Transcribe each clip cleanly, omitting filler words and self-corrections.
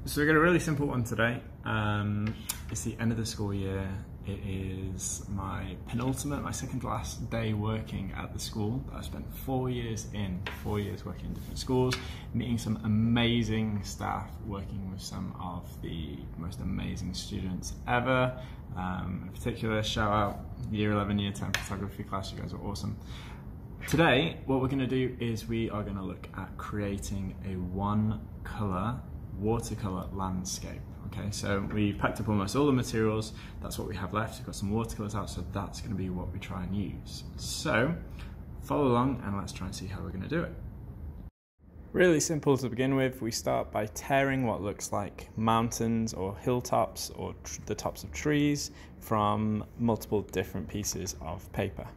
So we've got a really simple one today. It's the end of the school year. It is my penultimate, my second to last day working at the school. I spent 4 years working in different schools, meeting some amazing staff, working with some of the most amazing students ever. In particular, shout out Year 11, Year 10 photography class, you guys are awesome. Today, what we're going to do is we are going to look at creating a one-colour watercolour landscape. Okay, so we packed up almost all the materials. That's what we have left. We've got some watercolours out, so that's going to be what we try and use. So follow along and let's try and see how we're going to do it. Really simple to begin with. We start by tearing what looks like mountains or hilltops or the tops of trees from multiple different pieces of paper.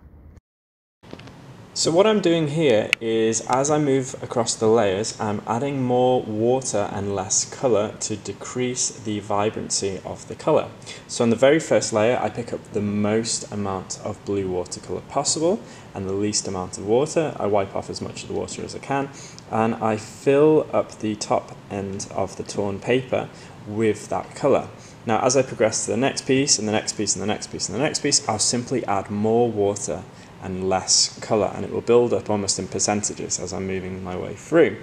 So what I'm doing here is, as I move across the layers, I'm adding more water and less colour to decrease the vibrancy of the colour. So on the very first layer, I pick up the most amount of blue watercolour possible and the least amount of water. I wipe off as much of the water as I can, and I fill up the top end of the torn paper with that colour. Now, as I progress to the next piece, and the next piece, and the next piece, and the next piece, I'll simply add more water and less colour, and it will build up almost in percentages as I'm moving my way through.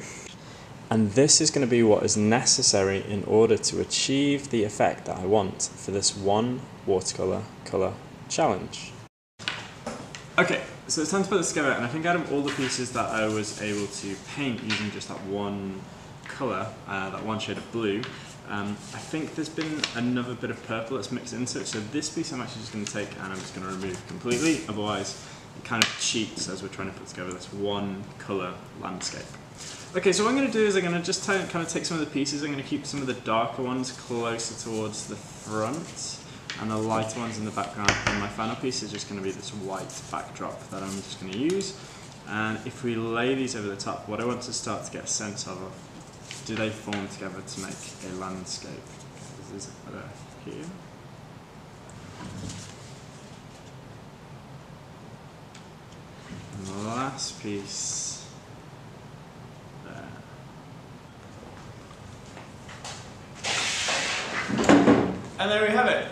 And this is going to be what is necessary in order to achieve the effect that I want for this one watercolour colour challenge. Okay, so it's time to put this together, and I think out of all the pieces that I was able to paint using just that one colour, that one shade of blue, I think there's been another bit of purple that's mixed into it, so this piece I'm actually just going to take and I'm just going to remove completely, otherwise it kind of cheats as we're trying to put together this one colour landscape. Okay, so what I'm going to do is I'm going to just kind of take some of the pieces. I'm going to keep some of the darker ones closer towards the front and the lighter ones in the background, and my final piece is just going to be this white backdrop that I'm just going to use. And if we lay these over the top, what I want to start to get a sense of, do they form together to make a landscape? Okay, this is better here. And the last piece there. And there we have it.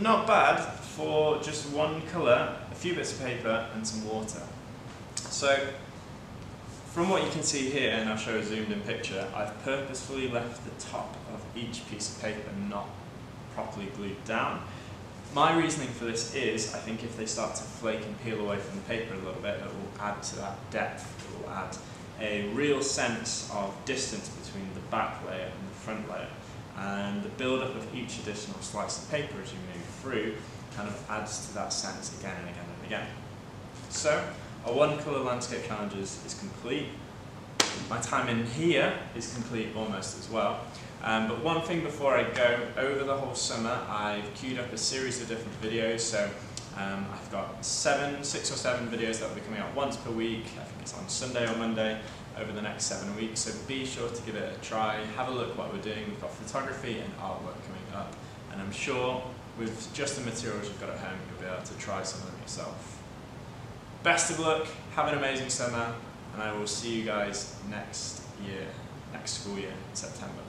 Not bad for just one colour, a few bits of paper and some water. So from what you can see here, and I'll show a zoomed in picture, I've purposefully left the top of each piece of paper not properly glued down. My reasoning for this is, I think if they start to flake and peel away from the paper a little bit, it will add to that depth. It will add a real sense of distance between the back layer and the front layer. And the build-up of each additional slice of paper as you move through kind of adds to that sense again and again and again. So, our one colour landscape challenge is complete. My time in here is complete almost as well. But one thing before I go, over the whole summer I've queued up a series of different videos. So I've got 6 or 7 videos that will be coming out once per week. I think it's on Sunday or Monday over the next 7 weeks. So be sure to give it a try, have a look what we're doing. We've got photography and artwork coming up. And I'm sure with just the materials you've got at home, you'll be able to try some of them yourself. Best of luck, have an amazing summer, and I will see you guys next school year in September.